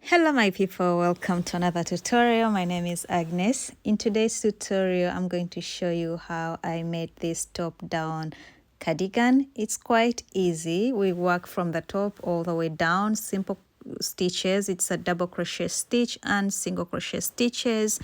Hello my people, welcome to another tutorial. My name is Agnes. In today's tutorial I'm going to show you how I made this top down cardigan. It's quite easy. We work from the top all the way down, simple stitches. It's a double crochet stitch and single crochet stitches.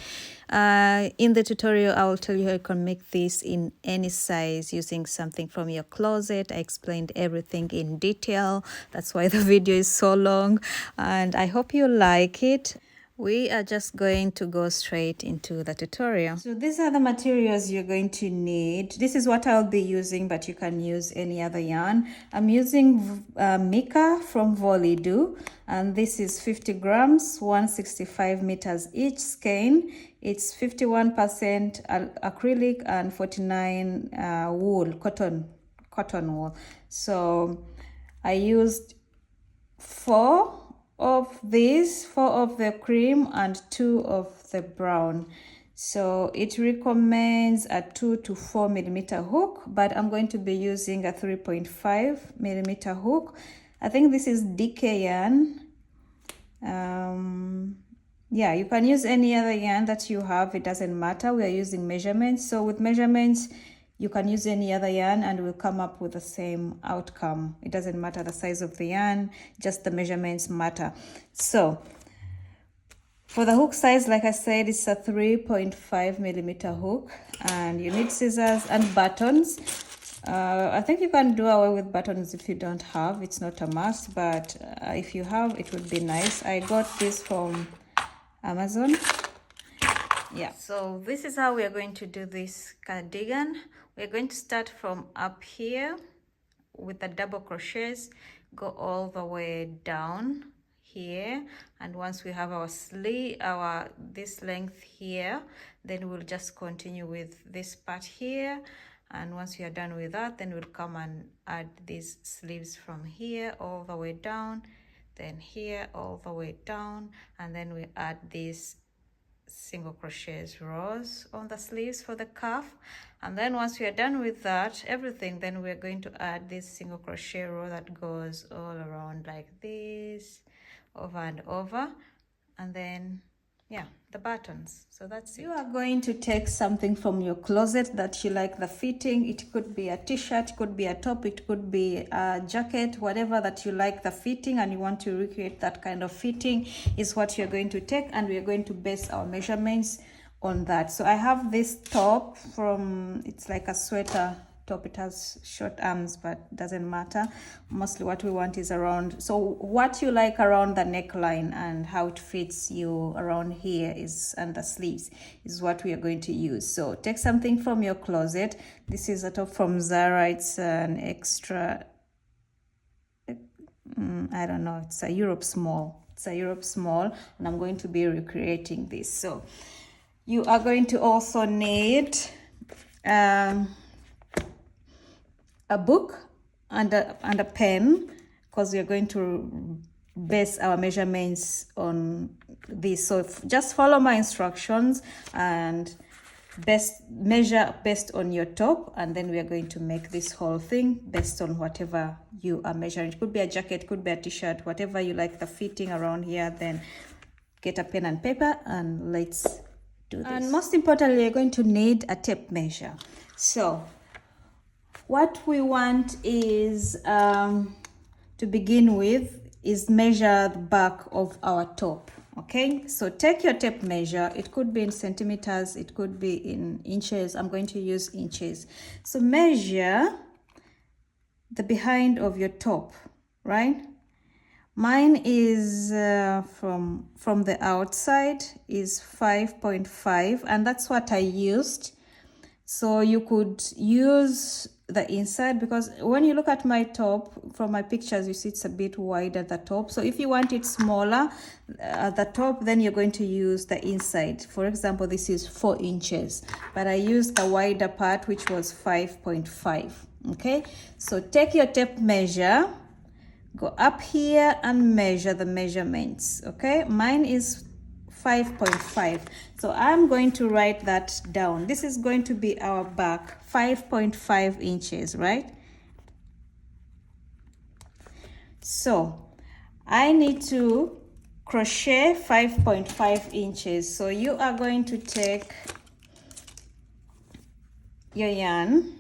In the tutorial I will tell you how you can make this in any size using something from your closet. I explained everything in detail. That's why the video is so long, and I hope you like it. We are just going to go straight into the tutorial. So these are the materials you're going to need. This is what I'll be using, but you can use any other yarn. I'm using Mika from Volley-Do, and this is 50 grams, 165 meters each skein. It's 51% acrylic and 49 wool, cotton wool. So I used four of the cream and 2 of the brown. So it recommends a 2 to 4 millimeter hook, but I'm going to be using a 3.5 millimeter hook. I think this is DK yarn. Yeah, you can use any other yarn that you have, it doesn't matter. We are using measurements, so with measurements you can use any other yarn and we'll come up with the same outcome. It doesn't matter the size of the yarn, just the measurements matter. So for the hook size, like I said, it's a 3.5 millimeter hook, and you need scissors and buttons. I think you can do away with buttons if you don't have. It's not a must, but if you have, it would be nice. I got this from Amazon. Yeah, so this is how we are going to do this cardigan. We're going to start from up here with the double crochets, go all the way down here, and once we have our sleeve, this length here, then we'll just continue with this part here. And once we are done with that, then we'll come and add these sleeves from here all the way down, then here all the way down, and then we add these single crochets rows on the sleeves for the cuff. And then once we are done with that everything, then we're going to add this single crochet row that goes all around like this, over and over, and then yeah, the buttons. So that's it. You are going to take something from your closet that you like the fitting. It could be a t-shirt, it could be a top, it could be a jacket, whatever that you like the fitting and you want to recreate that kind of fitting is what you're going to take, and we're going to base our measurements on that. So I have this top from, it's like a sweater top. It has short arms, but doesn't matter. Mostly what we want is around, so what you like around the neckline and how it fits you around here is, and the sleeves is what we are going to use. So take something from your closet. This is a top from Zara. It's an extra, I don't know, it's a Europe small. It's a Europe small, and I'm going to be recreating this. So you are going to also need a book and a pen, because we are going to base our measurements on this. So just follow my instructions and measure based on your top, and then we are going to make this whole thing based on whatever you are measuring. It could be a jacket, could be a t-shirt, whatever you like the fitting around here. Then get a pen and paper and let's do this. And most importantly, you're going to need a tape measure. So what we want is, to begin with, is measure the back of our top. Okay, so take your tape measure. It could be in centimeters, it could be in inches. I'm going to use inches. So measure the behind of your top, right? Mine is from the outside is 5.5, and that's what I used. So you could use the inside, because when you look at my top from my pictures, you see it's a bit wide at the top. So if you want it smaller at the top, then you're going to use the inside. For example, this is 4 inches, but I used the wider part, which was 5.5. Okay, so take your tape measure, go up here and measure the measurements. Okay, mine is 5.5. So I'm going to write that down. This is going to be our back, 5.5 inches, right? So I need to crochet 5.5 inches. So you are going to take your yarn,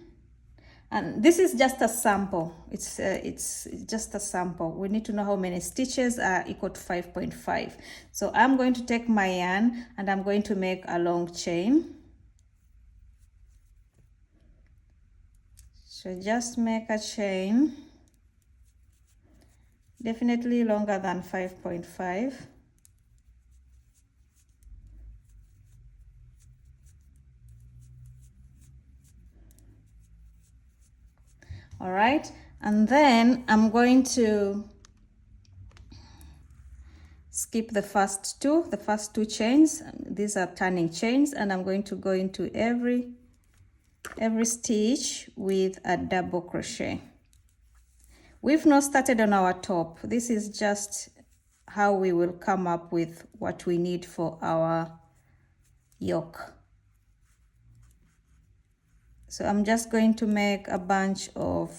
and this is just a sample. It's just a sample. We need to know how many stitches are equal to 5.5. So I'm going to take my yarn and I'm going to make a long chain. So just make a chain, definitely longer than 5.5. All right, and then I'm going to skip the first two chains. These are turning chains, and I'm going to go into every stitch with a double crochet. We've not started on our top. This is just how we will come up with what we need for our yoke. So I'm just going to make a bunch of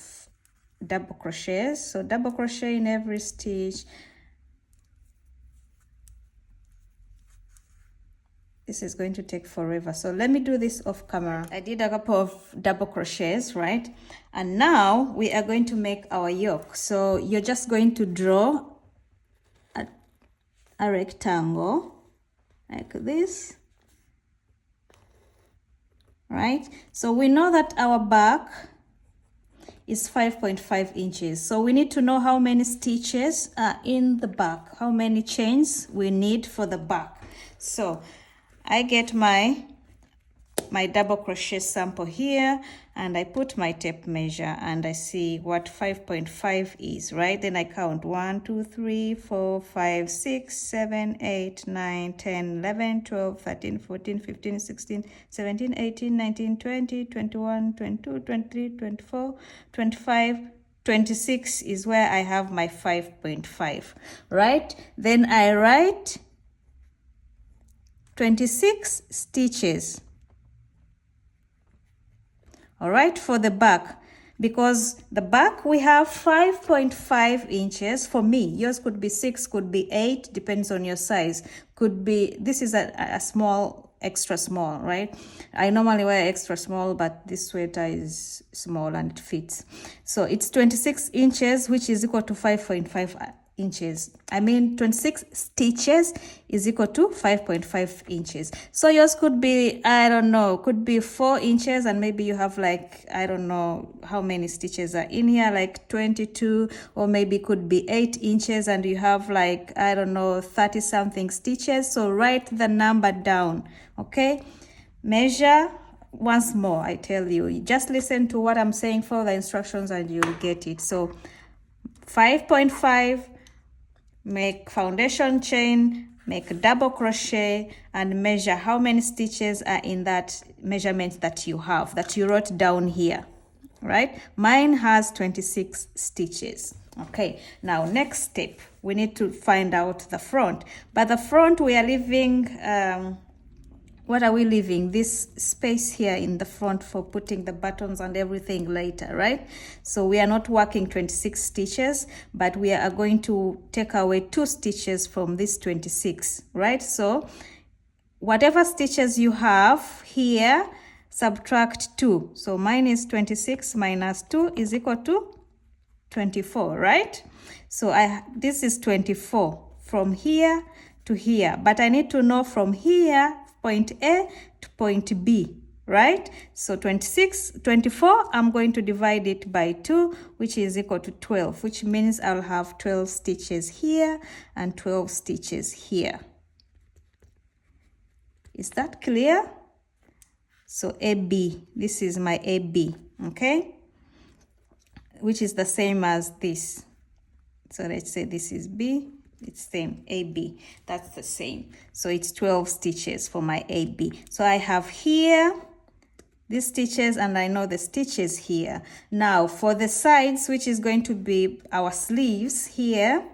double crochets. So double crochet in every stitch. This is going to take forever. So let me do this off camera. I did a couple of double crochets, right? And now we are going to make our yoke. So you're just going to draw a rectangle like this. Right? So we know that our back is 5.5 inches. So we need to know how many stitches are in the back, how many chains we need for the back. So I get my double crochet sample here, and I put my tape measure and I see what 5.5 is, right? Then I count 1, 2, 3, 4, 5, 6, 7, 8, 9, 10, 11, 12, 13, 14, 15, 16, 17, 18, 19, 20, 21, 22, 23, 24, 25, 26 is where I have my 5.5, right? Then I write 26 stitches. All right, for the back, because the back we have 5.5 inches. For me, yours could be 6, could be 8, depends on your size. Could be, this is a small, extra small, right? I normally wear extra small, but this sweater is small and it fits. So it's 26 inches, which is equal to 5.5 inches. I mean 26 stitches is equal to 5.5 inches. So yours could be, I don't know, could be 4 inches, and maybe you have like, I don't know how many stitches are in here, like 22, or maybe could be 8 inches and you have like, I don't know, 30 something stitches. So write the number down, okay? Measure once more. I tell you, just listen to what I'm saying for the instructions and you'll get it. So 5.5, make foundation chain, make a double crochet, and measure how many stitches are in that measurement that you have, that you wrote down here, right? Mine has 26 stitches. Okay, now next step, we need to find out the front. But the front, we are leaving, what are we leaving? This space here in the front for putting the buttons and everything later, right? So we are not working 26 stitches, but we are going to take away 2 stitches from this 26, right? So whatever stitches you have here, subtract 2. So mine is 26 minus 2 is equal to 24, right? So this is 24 from here to here, but I need to know from here, point A to point B, right? So 24, I'm going to divide it by 2, which is equal to 12, which means I'll have 12 stitches here and 12 stitches here. Is that clear? So AB, this is my AB, okay? Which is the same as this. So let's say this is B. It's same, AB, that's the same. So it's 12 stitches for my AB. So I have here these stitches, and I know the stitches here. Now for the sides, which is going to be our sleeves here,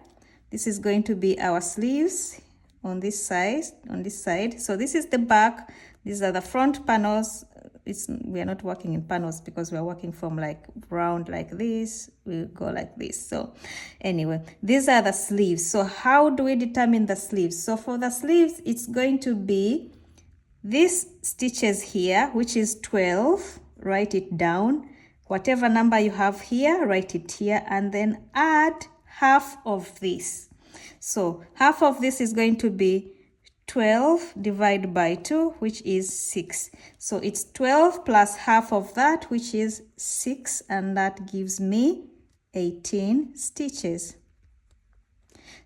this is going to be our sleeves on this side, So this is the back, these are the front panels, we are not working in panels because we are working from like round like this, we go like this. So anyway, these are the sleeves. So how do we determine the sleeves? So for the sleeves, it's going to be these stitches here, which is 12. Write it down. Whatever number you have here, write it here, and then add half of this. So half of this is going to be 12 divided by 2, which is 6. So it's 12 plus half of that, which is 6, and that gives me 18 stitches.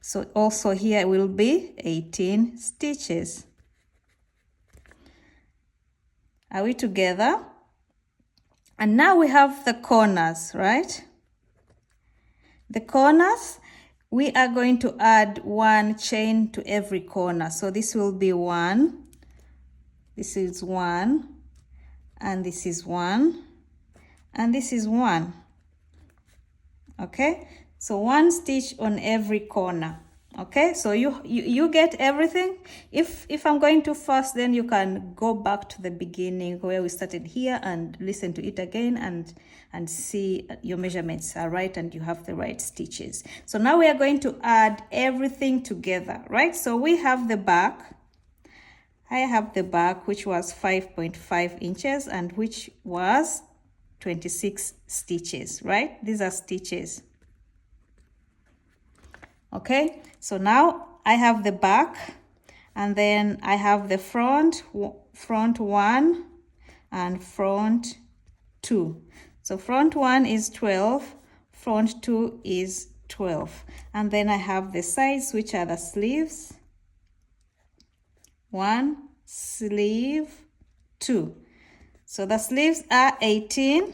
So also here will be 18 stitches. Are we together? And now we have the corners, right? The corners, we are going to add 1 chain to every corner. So this will be 1, this is 1, and this is 1, and this is 1. Okay, so 1 stitch on every corner. Okay, so you get everything. If I'm going too fast, then you can go back to the beginning where we started here and listen to it again and see your measurements are right and you have the right stitches. So now we are going to add everything together, right? So we have the back. I have the back, which was 5.5 inches and which was 26 stitches, right? These are stitches. Okay, so now I have the back, and then I have the front 1 and front 2. So front 1 is 12, front 2 is 12. And then I have the sides, which are the sleeves. 1, sleeve 2. So the sleeves are 18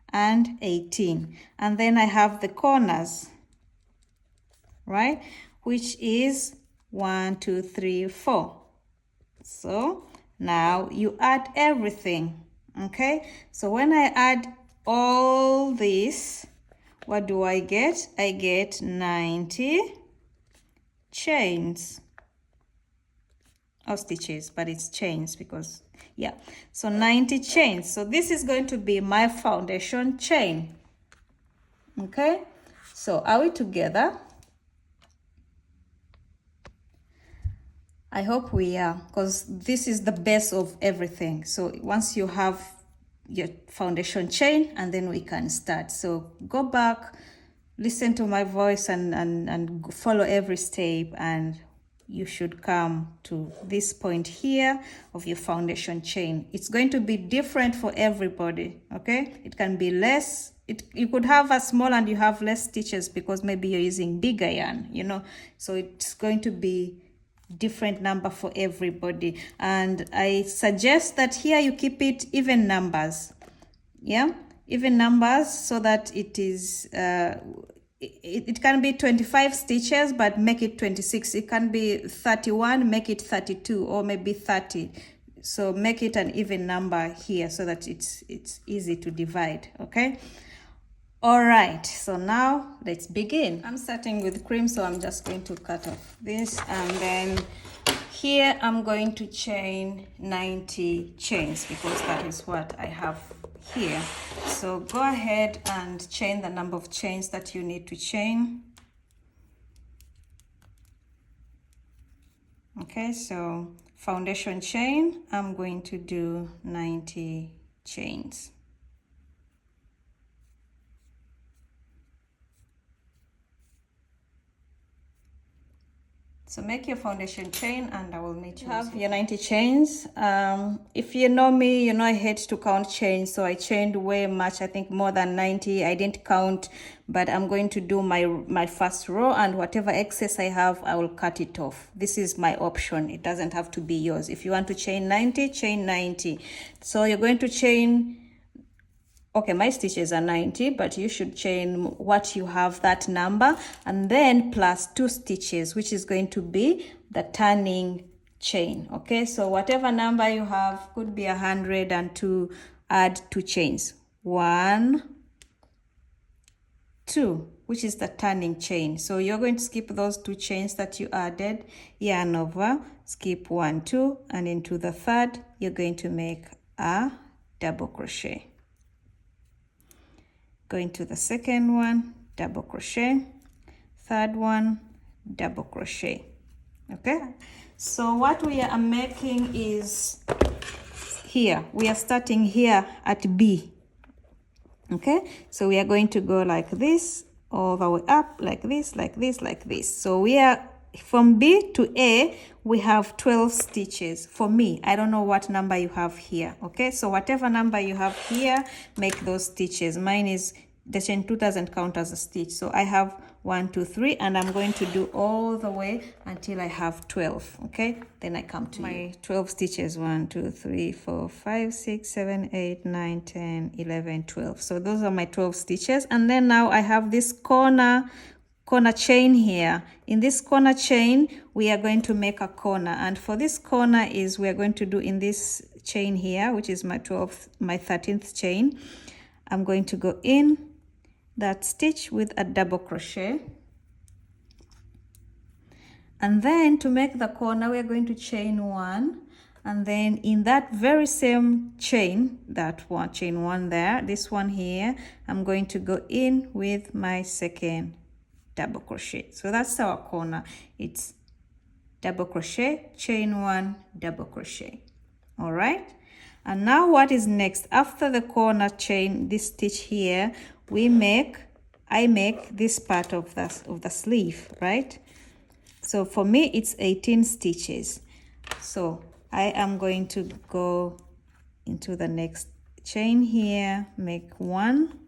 and 18. And then I have the corners, right, which is 1, 2, 3, 4. So now you add everything. Okay, so when I add all this, what do I get? I get 90 chains or stitches, but it's chains because yeah, so 90 chains. So this is going to be my foundation chain. Okay, so are we together? I hope we are, because this is the base of everything. So once you have your foundation chain, and then we can start. So go back, listen to my voice and follow every step, and you should come to this point here of your foundation chain. It's going to be different for everybody, okay? It can be less. You could have a small and you have less stitches because maybe you're using bigger yarn, you know? So it's going to be different number for everybody, and I suggest that here you keep it even numbers, yeah, even numbers, so that it is it can be 25 stitches but make it 26. It can be 31, make it 32, or maybe 30. So make it an even number here so that it's easy to divide. Okay, all right, so now let's begin. I'm starting with cream, so I'm just going to cut off this, and then here I'm going to chain 90 chains because that is what I have here. So go ahead and chain the number of chains that you need to chain. Okay, so foundation chain, I'm going to do 90 chains. So make your foundation chain and I will meet you. You have your 90 chains. If you know me, you know I hate to count chains, so I chained way much, I think more than 90. I didn't count, but I'm going to do my first row, and whatever excess I have, I will cut it off. This is my option. It doesn't have to be yours. If you want to chain 90, chain 90. So you're going to chain, okay, my stitches are 90, but you should chain what you have, that number, and then plus 2 stitches, which is going to be the turning chain. Okay, so whatever number you have, could be 102, add 2 chains. 1, 2, which is the turning chain. So you're going to skip those 2 chains that you added, yarn over, skip 1, 2, and into the third, you're going to make a double crochet. Go into the second one, double crochet, third one, double crochet. Okay, so what we are making is here, we are starting here at B. Okay, so we are going to go like this all the way up, like this, like this, like this. So we are from B to A, we have 12 stitches. For me, I don't know what number you have here. Okay, so whatever number you have here, make those stitches. Mine is the chain 2 doesn't count as a stitch, so I have 1 2 3, and I'm going to do all the way until I have 12. Okay, then I come to my 12 stitches. 1 2 3 4 5 6 7 8 9 10 11 12. So those are my 12 stitches, and then now I have this corner chain here. In this corner chain, we are going to make a corner, and for this corner is we are going to do in this chain here, which is my 13th chain. I'm going to go in that stitch with a double crochet, and then to make the corner we are going to chain 1, and then in that very same chain, that one, chain 1 there, this one here, I'm going to go in with my second double crochet. So that's our corner. It's double crochet, chain 1, double crochet. All right, and now what is next? After the corner chain, this stitch here, I make this part of the sleeve, right? So for me it's 18 stitches. So I am going to go into the next chain here, make 1.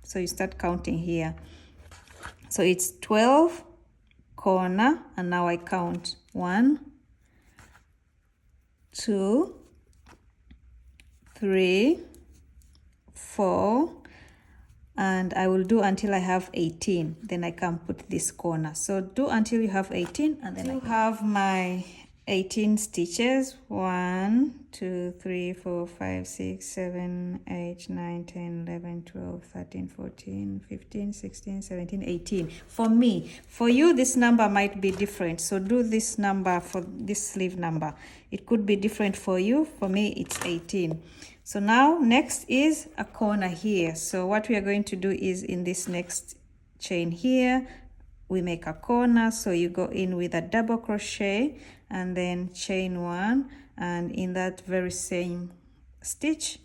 So you start counting here. So it's 12 corner, and now I count 1 2 3 4, and I will do until I have 18. Then I can put this corner. So do until you have 18, and then I have my 18 stitches. 1 2 3 4 5 6 7 8 9 10 11 12 13 14 15 16 17 18. For me, for you this number might be different, so do this number for this sleeve number. It could be different for you. For me it's 18. So now next is a corner here. So what we are going to do is in this next chain here, we make a corner. So you go in with a double crochet and then chain 1, and in that very same stitch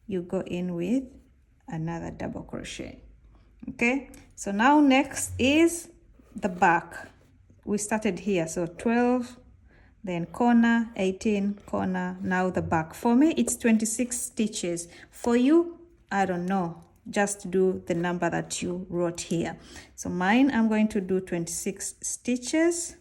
you go in with another double crochet. Okay, so now next is the back. We started here, so 12, then corner, 18, corner, now the back. For me it's 26 stitches. For you, I don't know, just do the number that you wrote here. So mine, I'm going to do 26 stitches,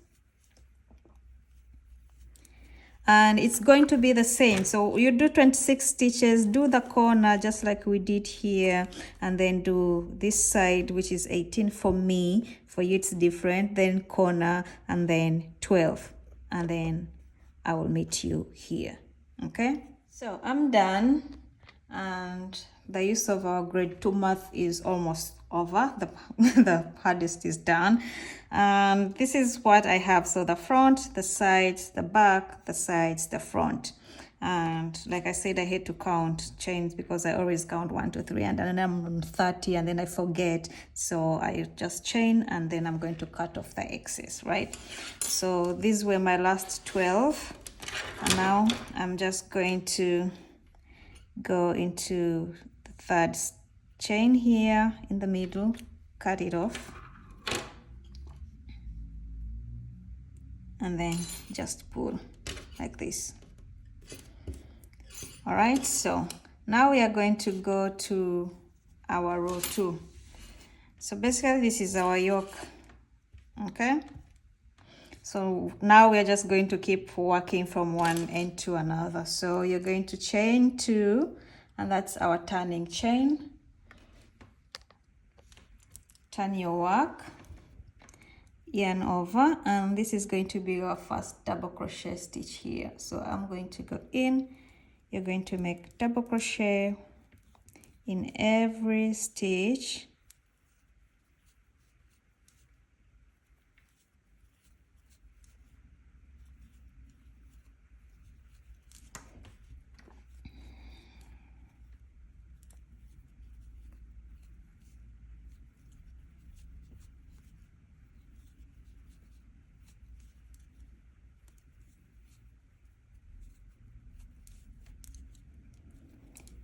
and it's going to be the same. So you do 26 stitches, do the corner just like we did here, and then do this side, which is 18 for me. For you it's different. Then corner, and then 12, and then I will meet you here. Okay, so I'm done, and the use of our grade 2 math is almost over. The hardest is done, and this is what I have. So the front, the sides, the back, the sides, the front. And like I said, I hate to count chains because I always count 1 2 3, and then I'm on 30 and then I forget. So I just chain, and then I'm going to cut off the excess, right? So these were my last 12, and now I'm just going to go into the third chain here in the middle, cut it off, and then just pull like this. All right, so now we are going to go to our row 2. So basically this is our yoke. Okay, so now we are just going to keep working from one end to another. So you're going to chain 2, and that's our turning chain. Turn your work, yarn over, and this is going to be your first double crochet stitch here. So I'm going to go in. You're going to make double crochet in every stitch.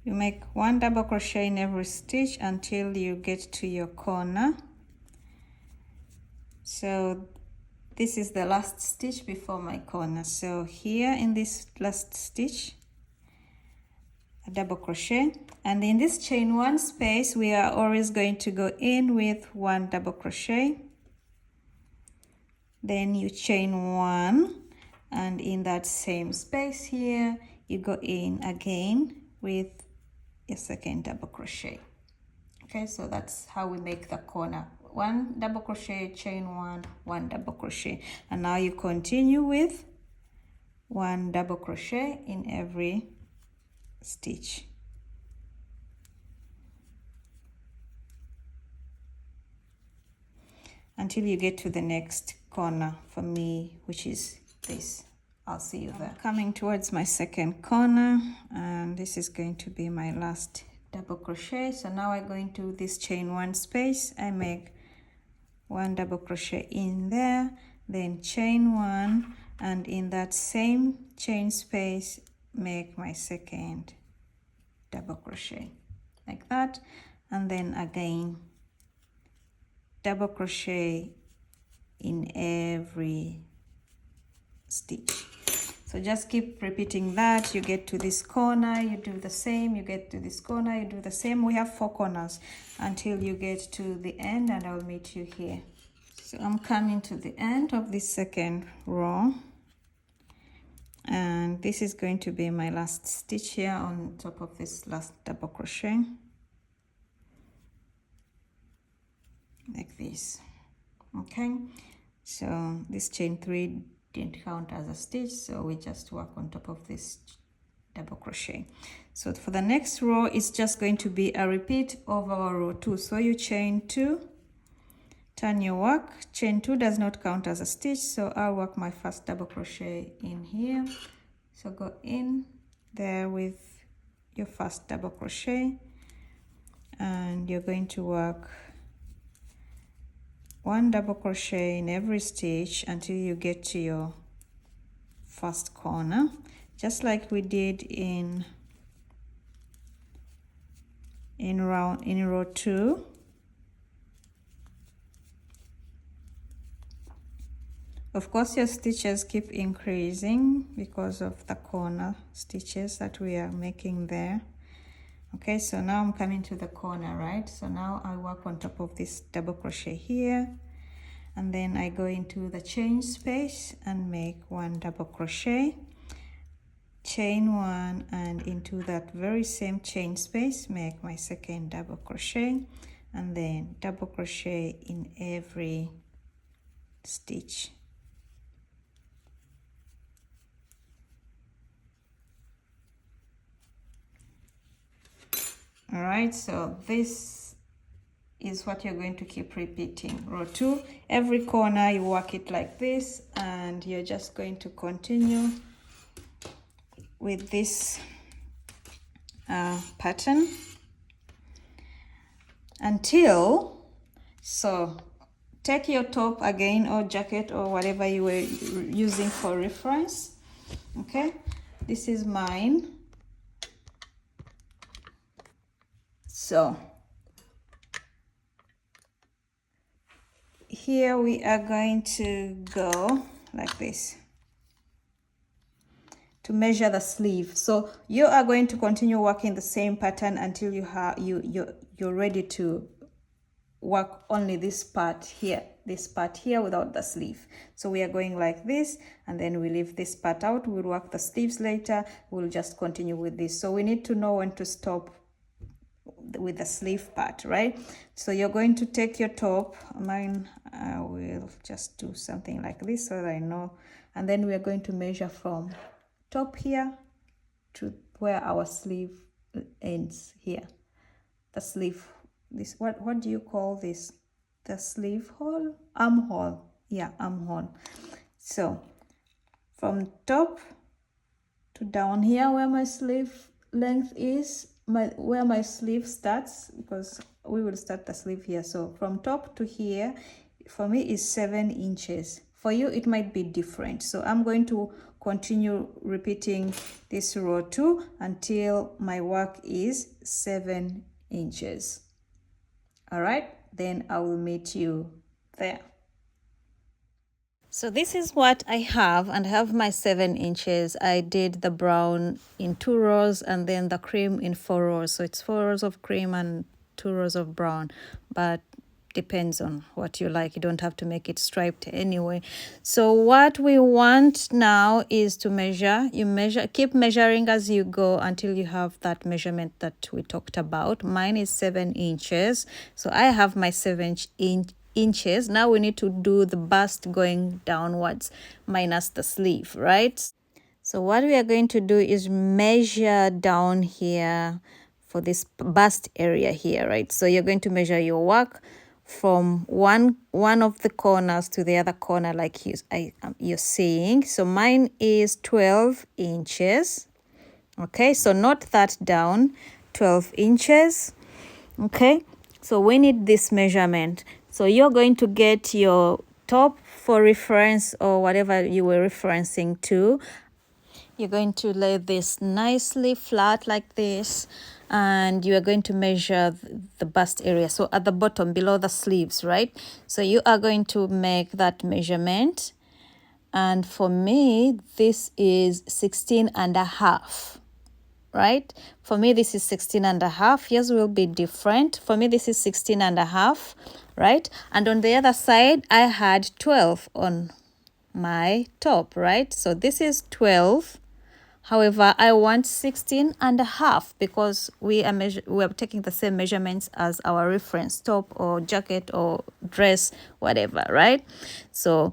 You make 1 double crochet in every stitch until you get to your corner. So this is the last stitch before my corner. So here in this last stitch, a double crochet, and in this chain 1 space we are always going to go in with 1 double crochet. Then you chain 1, and in that same space here you go in again with a second double crochet. Okay, so that's how we make the corner. 1 double crochet, chain 1, 1 double crochet, and now you continue with 1 double crochet in every stitch. Until you get to the next corner for me, which is this. I'll see you there. Coming towards my second corner, and this is going to be my last double crochet. So now I go into this chain 1 space. I make 1 double crochet in there, then chain 1, and in that same chain space make my second double crochet like that, and then again double crochet in every stitch. So just keep repeating that. You get to this corner, you do the same, you get to this corner, you do the same. We have 4 corners until you get to the end, and I'll meet you here. So I'm coming to the end of this second row, and this is going to be my last stitch here on top of this last double crochet, like this. Okay, so this chain 3 didn't count as a stitch, so we just work on top of this double crochet. So for the next row, it's just going to be a repeat of our row 2. So you chain 2, turn your work. Chain 2 does not count as a stitch, so I'll work my first double crochet in here. So go in there with your first double crochet, and you're going to work 1 double crochet in every stitch until you get to your first corner, just like we did in row 2. Of course, your stitches keep increasing because of the corner stitches that we are making there. Okay, so now I'm coming to the corner, right? So now I work on top of this double crochet here, and then I go into the chain space and make 1 double crochet, chain 1, and into that very same chain space make my second double crochet, and then double crochet in every stitch. All right, so this is what you're going to keep repeating. Row 2, every corner you work it like this, and you're just going to continue with this pattern until, so take your top again, or jacket, or whatever you were using for reference. Okay, this is mine. So here we are going to go like this to measure the sleeve. So you are going to continue working the same pattern until you're ready to work only this part here without the sleeve. So we are going like this, and then we leave this part out. We'll work the sleeves later. We'll just continue with this. So we need to know when to stop with the sleeve part, right? So you're going to take your top. Mine, I will just do something like this so that I know, and then we are going to measure from top here to where our sleeve ends here. The sleeve, this, what do you call this? The sleeve hole? Armhole. Yeah, armhole. So from top to down here where my sleeve length is, where my sleeve starts, because we will start the sleeve here. So from top to here for me is 7 inches For you, it might be different. So I'm going to continue repeating this row 2 until my work is 7 inches. All right, then I will meet you there. So this is what I have, and I have my 7 inches. I did the brown in 2 rows and then the cream in 4 rows. So it's 4 rows of cream and 2 rows of brown, but depends on what you like. You don't have to make it striped anyway. So what we want now is to measure. You measure, keep measuring as you go until you have that measurement that we talked about. Mine is 7 inches. So I have my 7 inches. Now we need to do the bust going downwards minus the sleeve, right? So what we are going to do is measure down here for this bust area here, right? So you're going to measure your work from one of the corners to the other corner, like you're seeing. So mine is 12 inches. Okay, so note that down, 12 inches. Okay, so we need this measurement. So you're going to get your top for reference or whatever you were referencing to. You're going to lay this nicely flat like this, and you are going to measure the bust area. So at the bottom, below the sleeves, right? So you are going to make that measurement. And for me, this is 16.5, right? For me, this is 16.5. Yours will be different. For me, this is 16.5, right? And on the other side, I had 12 on my top, right? So this is 12. However, I want 16.5 because we are taking the same measurements as our reference top or jacket or dress, whatever, right? So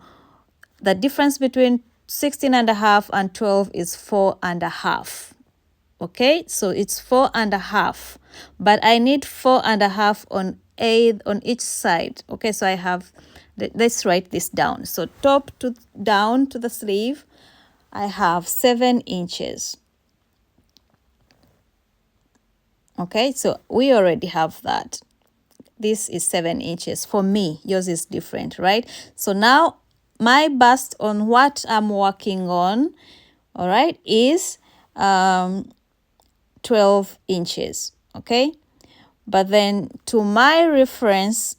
the difference between 16.5 and 12 is 4.5. Okay, so it's 4.5, but I need 4.5 on each side. Okay, so I have, let's write this down. So top to down to the sleeve, I have 7 inches. Okay, so we already have that. This is 7 inches for me. Yours is different, right? So now my bust on what I'm working on, all right, is 12 inches. Okay, but then to my reference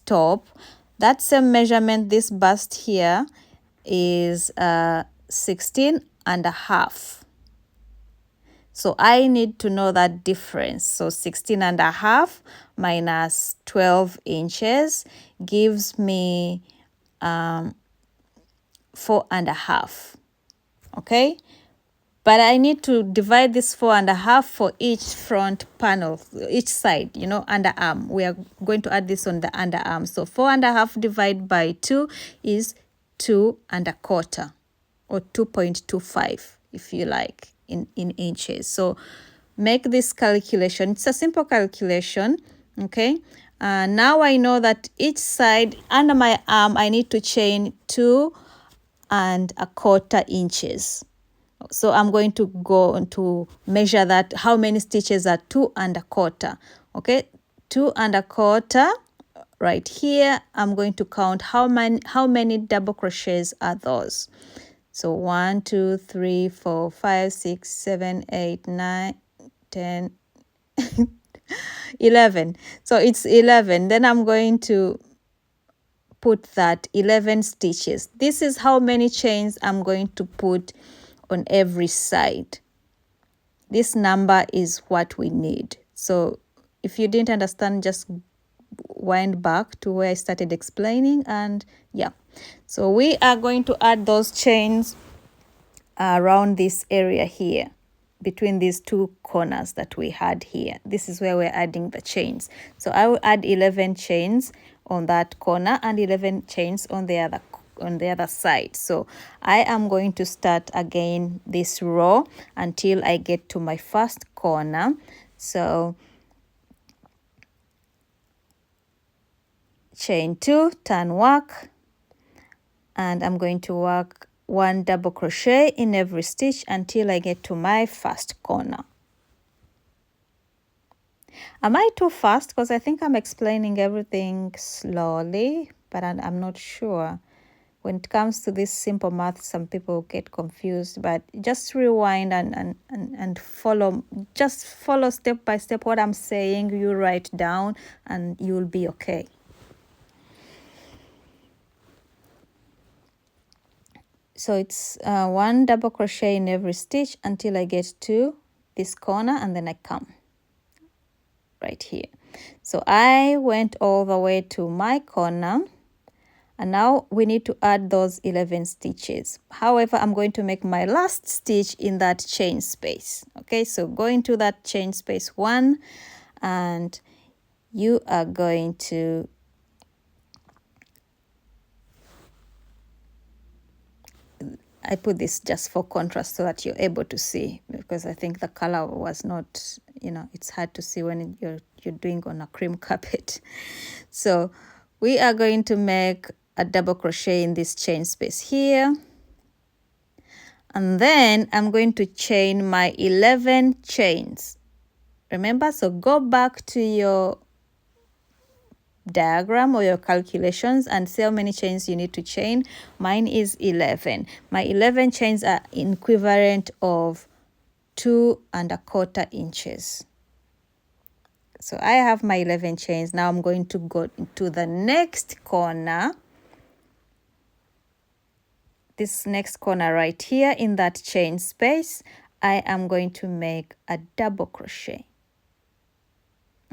top, that same measurement, this bust here is 16.5. So I need to know that difference. So 16.5 minus 12 inches gives me 4.5. Okay, but I need to divide this 4.5 for each front panel, each side, you know, underarm. We are going to add this on the underarm. So 4.5 divided by 2 is 2.25 or 2.25 if you like in inches. So make this calculation. It's a simple calculation. Okay, now I know that each side under my arm I need to chain 2.25 inches. So I'm going to go to measure that, how many stitches are 2.25. Okay, 2.25. Right here, I'm going to count how many double crochets are those. So 1, 2, 3, 4, 5, 6, 7, 8, 9, 10, 11. So it's 11. Then I'm going to put that 11 stitches. This is how many chains I'm going to put on every side. This number is what we need. So if you didn't understand, just wind back to where I started explaining, and yeah, so we are going to add those chains around this area here, between these two corners that we had here. This is where we're adding the chains. So I will add 11 chains on that corner and 11 chains on the other side. So I am going to start again this row until I get to my first corner. So chain 2, turn work, and I'm going to work 1 double crochet in every stitch until I get to my first corner. Am I too fast? Because I think I'm explaining everything slowly, but I'm not sure. when it comes to this simple math, some people get confused, but just rewind and follow, just follow step by step what I'm saying. You write down and you'll be okay. So it's 1 double crochet in every stitch until I get to this corner, and then I come right here. So I went all the way to my corner, and now we need to add those 11 stitches. However, I'm going to make my last stitch in that chain space. Okay, so go into that chain space 1, and you are going to I put this just for contrast so that you're able to see, because I think the color was not, it's hard to see when you're doing on a cream carpet. So we are going to make a double crochet in this chain space here. And then I'm going to chain my 11 chains. Remember, so go back to your diagram or your calculations and see how many chains you need to chain. Mine is 11. My 11 chains are equivalent of 2¼ inches. So I have my 11 chains. Now I'm going to go into the next corner. This next corner right here in that chain space, I am going to make a double crochet.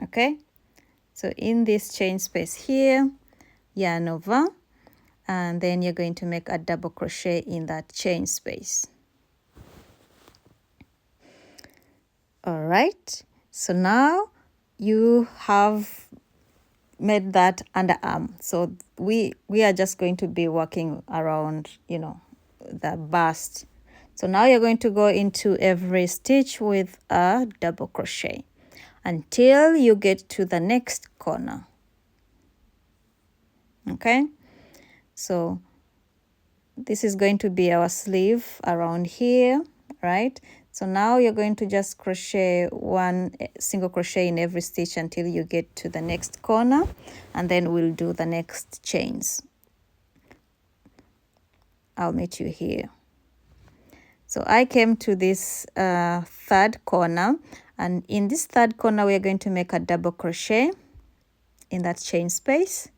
Okay, so in this chain space here, yarn over, and then you're going to make a double crochet in that chain space. All right, so now you have made that underarm. So we are just going to be working around, the bust. So now you're going to go into every stitch with a double crochet until you get to the next corner. Okay, so this is going to be our sleeve around here, right? So now you're going to just crochet 1 single crochet in every stitch until you get to the next corner, and then we'll do the next chains. I'll meet you here. So I came to this 3rd corner, and in this 3rd corner we are going to make a double crochet in that chain space,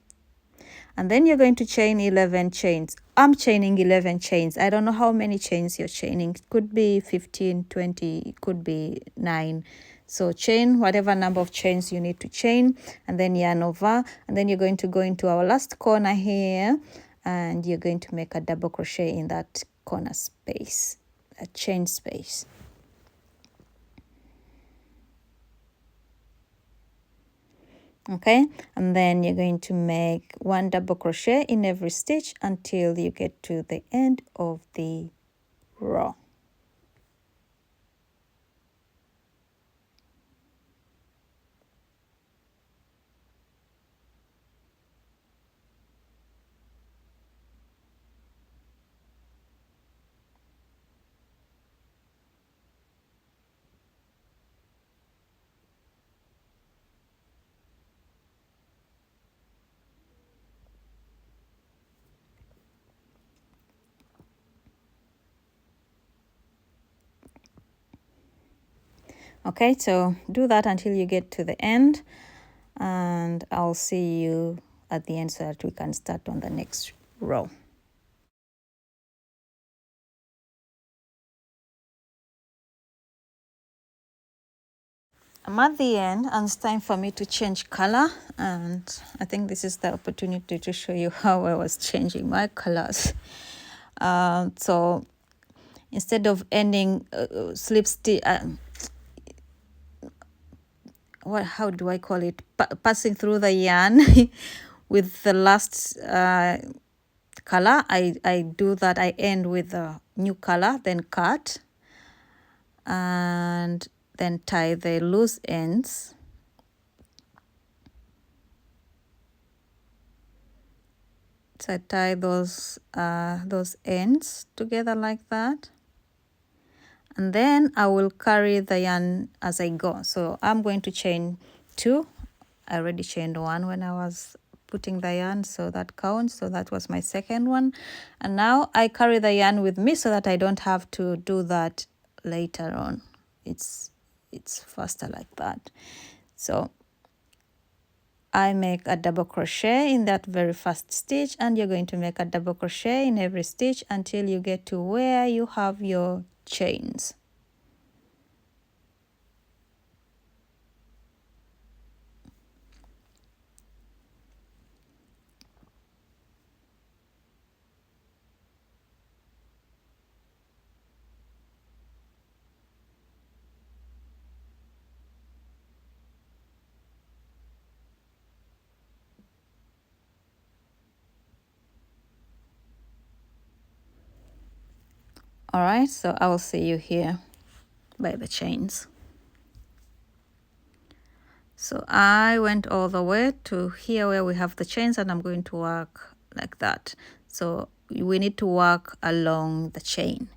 and then you're going to chain 11 chains. I'm chaining 11 chains. I don't know how many chains you're chaining. It could be 15, 20, it could be 9. So chain whatever number of chains you need to chain, and then yarn over, and then you're going to go into our last corner here, and you're going to make a double crochet in that corner space, a chain space. Okay, and then you're going to make 1 double crochet in every stitch until you get to the end of the row. Okay, so do that until you get to the end, and I'll see you at the end so that we can start on the next row. I'm at the end, and it's time for me to change color, and I think this is the opportunity to show you how I was changing my colors. So instead of ending slip stitch, how do I call it? Passing through the yarn with the last color, I do that. I end with a new color, then cut, and then tie the loose ends. So I tie those ends together like that, and then I will carry the yarn as I go. So I'm going to chain 2. I already chained 1 when I was putting the yarn, so that counts. So that was my second one. And now I carry the yarn with me so that I don't have to do that later on. It's faster like that. So I make a double crochet in that very first stitch, and you're going to make a double crochet in every stitch until you get to where you have your chains. All right, so I will see you here by the chains. So I went all the way to here where we have the chains, and I'm going to work like that. So we need to work along the chain.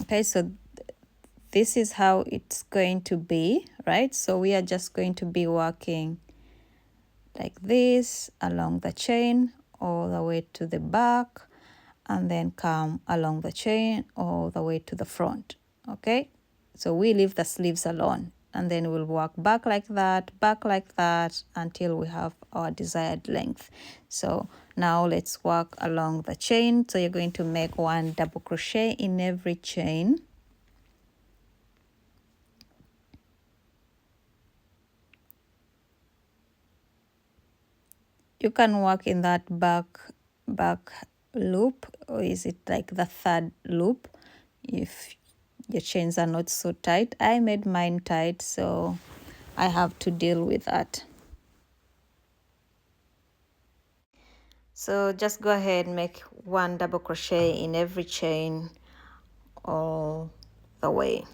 Okay, so this is how it's going to be, right? So we are just going to be working like this along the chain all the way to the back, and then come along the chain all the way to the front. Okay, so we leave the sleeves alone, and then we'll work back like that until we have our desired length. So now let's work along the chain. So you're going to make 1 double crochet in every chain. You can work in that back loop, or is it like the 3rd loop if your chains are not so tight. I made mine tight, so I have to deal with that. So just go ahead and make 1 double crochet in every chain all the way.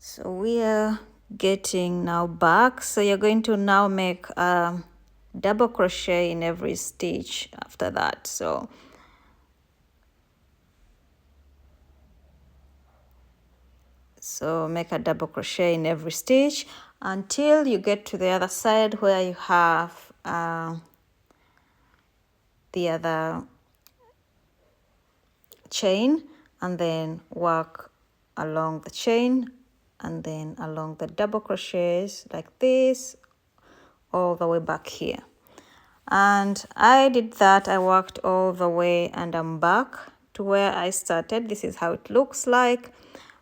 So we are getting now back. So you're going to now make a double crochet in every stitch after that. So make a double crochet in every stitch until you get to the other side where you have the other chain, and then work along the chain and then along the double crochets like this all the way back here. And I did that. I worked all the way and I'm back to where I started. This is how it looks like.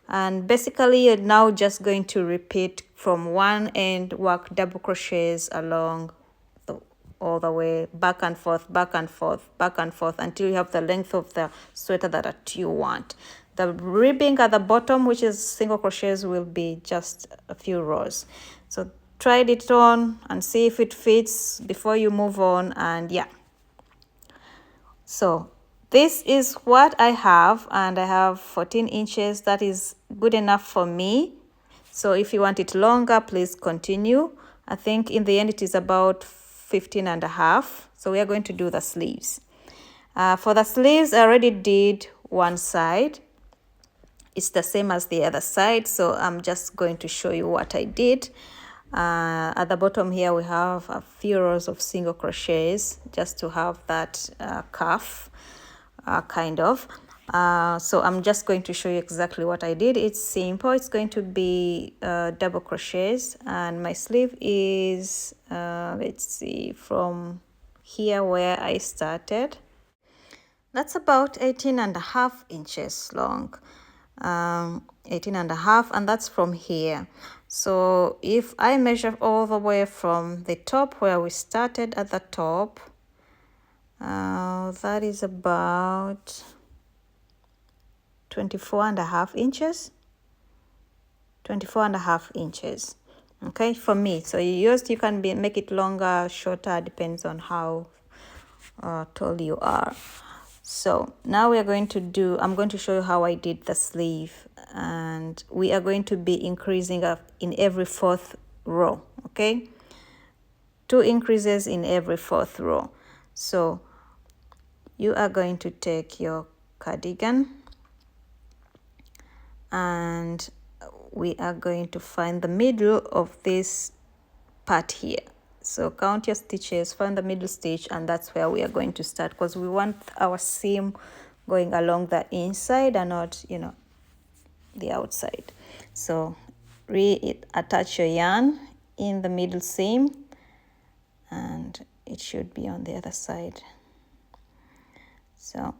And basically you're now just going to repeat from one end, work double crochets along all the way, back and forth until you have the length of the sweater that you want. The ribbing at the bottom, which is single crochets, will be just a few rows. So try it on and see if it fits before you move on. And yeah, so this is what I have, and I have 14 inches. That is good enough for me. So if you want it longer, please continue. I think in the end it is about 15.5. So we are going to do the sleeves. For the sleeves, I already did one side. It's the same as the other side, so I'm just going to show you what I did. At the bottom here we have a few rows of single crochets just to have that cuff kind of. So I'm just going to show you exactly what I did. It's simple. It's going to be double crochets, and my sleeve is let's see, from here where I started, that's about 18.5 inches long. 18.5, and that's from here. So if I measure all the way from the top where we started at the top, that is about 24.5 inches. 24.5 inches. Okay, for me. So you can make it longer, shorter, depends on how tall you are. So now we are going to do, I'm going to show you how I did the sleeve, and we are going to be increasing up in every 4th row. Okay, 2 increases in every 4th row. So you are going to take your cardigan, and we are going to find the middle of this part here. So count your stitches, find the middle stitch, and that's where we are going to start, because we want our seam going along the inside and not, you know, the outside. So reattach your yarn in the middle seam, and it should be on the other side. So,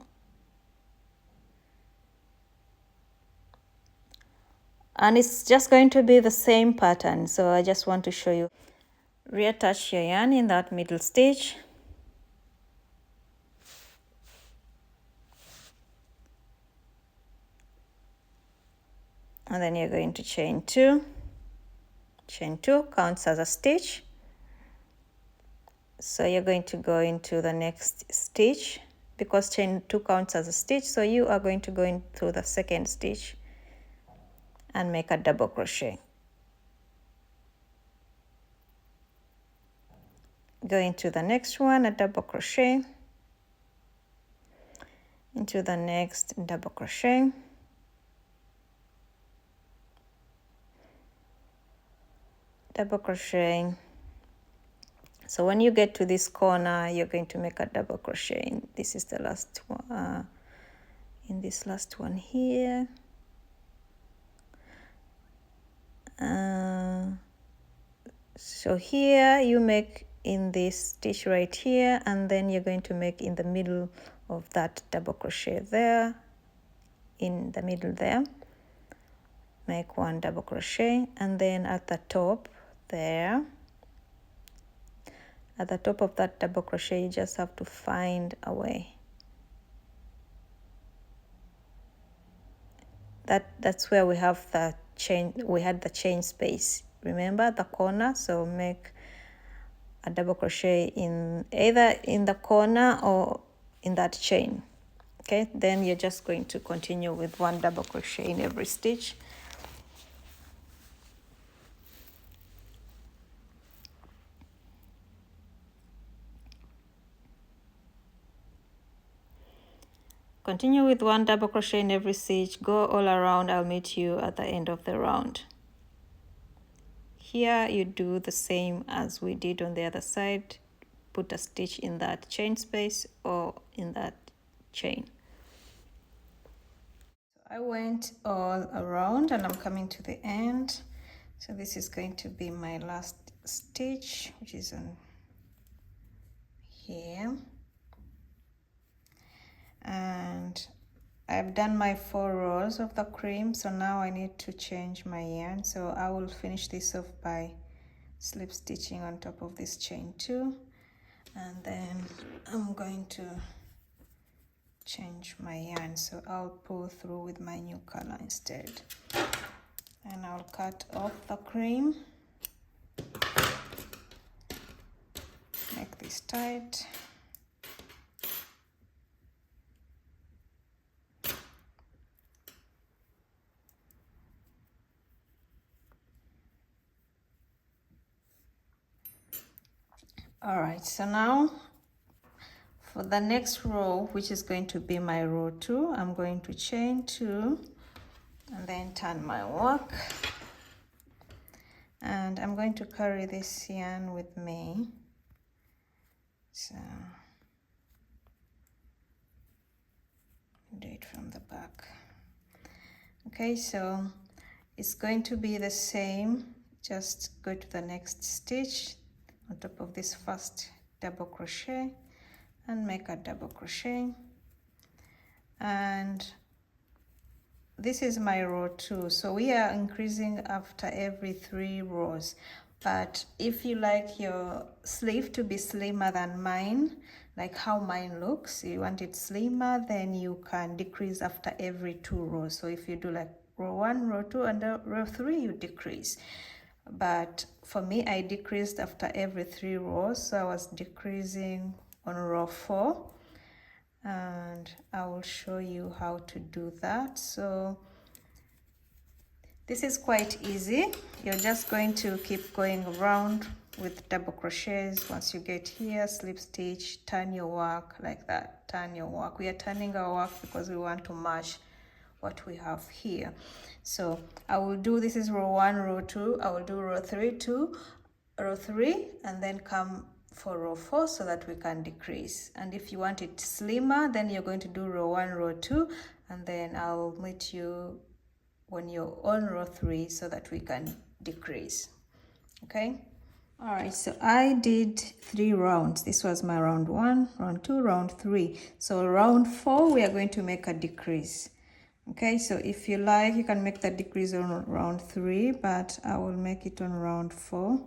and it's just going to be the same pattern, so I just want to show you. Reattach your yarn in that middle stitch, and then you're going to chain 2. Chain 2 counts as a stitch, so you're going to go into the next stitch, because chain 2 counts as a stitch, so you are going to go into the 2nd stitch and make a double crochet. Go into the next one, a double crochet, into the next double crochet, double crochet. So when you get to this corner, you're going to make a double crochet. This is the last one, in this last one here. So here you make in this stitch right here, and then you're going to make in the middle of that double crochet there, in the middle there, make 1 double crochet, and then at the top there, at the top of that double crochet, you just have to find a way. That's where we have the chain, we had the chain space, remember the corner, so make a double crochet in either in the corner or in that chain. Okay, then you're just going to continue with 1 double crochet in every stitch. Continue with 1 double crochet in every stitch, go all around. I'll meet you at the end of the round. Here you do the same as we did on the other side, put a stitch in that chain space or in that chain. I went all around and I'm coming to the end. So this is going to be my last stitch, which is on here. And I've done my 4 rows of the cream, so now I need to change my yarn. So I will finish this off by slip stitching on top of this chain 2, and then I'm going to change my yarn, so I'll pull through with my new color instead, and I'll cut off the cream, make this tight. All right, so now for the next row, which is going to be my row 2, I'm going to chain 2 and then turn my work, and I'm going to carry this yarn with me. So do it from the back. Okay, so it's going to be the same, just go to the next stitch on top of this first double crochet and make a double crochet, and this is my row 2. So we are increasing after every 3 rows, but if you like your sleeve to be slimmer than mine, like how mine looks, you want it slimmer, then you can decrease after every 2 rows. So if you do like row 1, row 2, and row 3 you decrease. But for me, I decreased after every 3 rows, so I was decreasing on row 4, and I will show you how to do that. So this is quite easy. You're just going to keep going around with double crochets. Once you get here, slip stitch, turn your work like that. Turn your work. We are turning our work because we want to match what we have here. So I will do, this is row 1, row 2, I will do row 3, 2, row 3, and then come for row 4 so that we can decrease. And if you want it slimmer, then you're going to do row 1, row 2, and then I'll meet you when you're on row 3 so that we can decrease. Okay. All right, so I did 3 rounds. This was my round 1, round 2, round 3. So round 4 we are going to make a decrease. Okay, so if you like, you can make the decrease on round 3, but I will make it on round 4.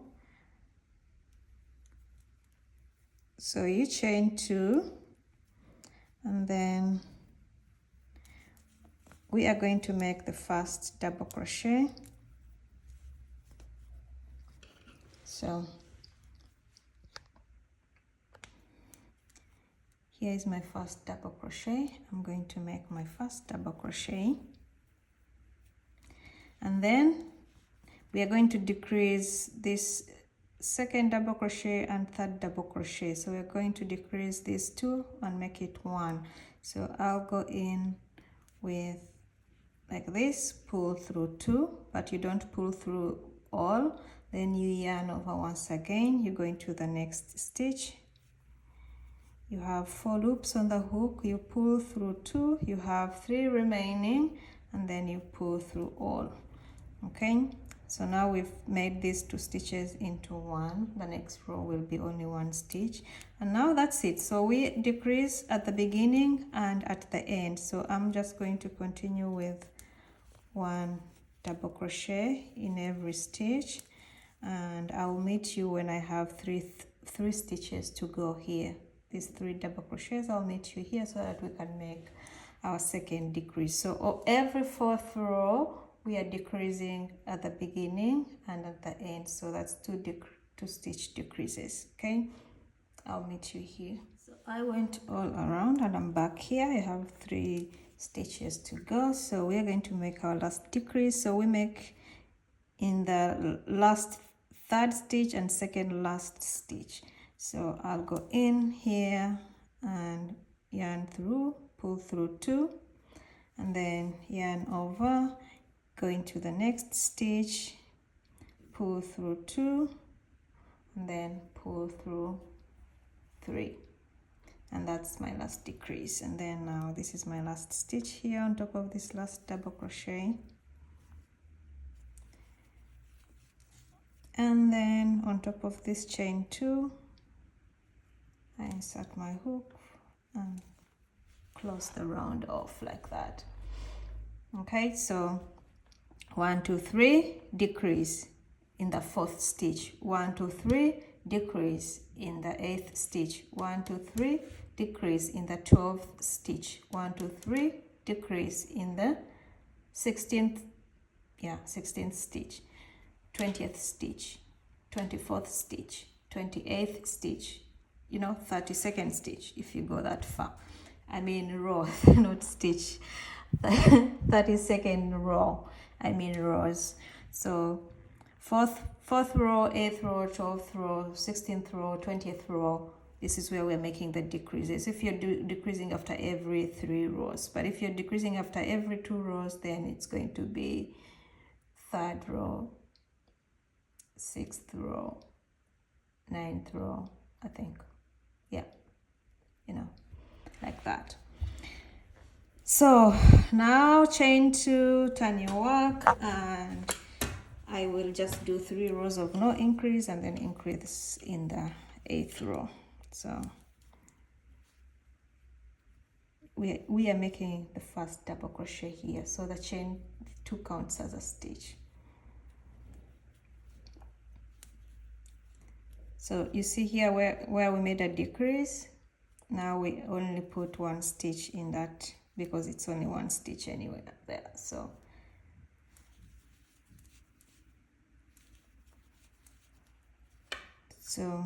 So you chain 2, and then we are going to make the first double crochet. So here is my first double crochet. I'm going to make my first double crochet, and then we are going to decrease this second double crochet and third double crochet. So we're going to decrease these 2 and make it 1. So I'll go in with like this, pull through 2, but you don't pull through all. Then you yarn over once again. You go into the next stitch. You have 4 loops on the hook. You pull through 2. You have 3 remaining, and then you pull through all. Okay. So now we've made these 2 stitches into 1. The next row will be only 1 stitch, and now that's it. So we decrease at the beginning and at the end. So I'm just going to continue with 1 double crochet in every stitch, and I'll meet you when I have three stitches to go here. These 3 double crochets, I'll meet you here so that we can make our second decrease. So every 4th row we are decreasing at the beginning and at the end. So that's 2 stitch decreases. Okay, I'll meet you here. So I went all around and I'm back here. I have 3 stitches to go. So we are going to make our last decrease. So we make in the last 3rd stitch and second last stitch. So I'll go in here and yarn through, pull through 2, and then yarn over, go into the next stitch, pull through 2, and then pull through 3, and that's my last decrease. And then now this is my last stitch here on top of this last double crochet, and then on top of this chain 2, I insert my hook and close the round off like that. Okay, so 1, 2, 3, decrease in the 4th stitch, 1, 2, 3, decrease in the 8th stitch, 1, 2, 3, decrease in the 12th stitch, 1, 2, 3, decrease in the 16th stitch, 20th stitch, 24th stitch, 28th stitch, 32nd stitch if you go that far. I mean row, not stitch. 32nd row, I mean rows. So 4th row, 8th row, 12th row, 16th row, 20th row, this is where we're making the decreases. If you're decreasing after every 3 rows, but if you're decreasing after every 2 rows, then it's going to be 3rd row, 6th row, 9th row, I think. Yeah, like that. So now chain 2, turn your work, and I will just do 3 rows of no increase and then increase in the 8th row. So we are making the first double crochet here, so the chain 2 counts as a stitch. So you see here where we made a decrease, now we only put 1 stitch in that because it's only 1 stitch anyway there. So So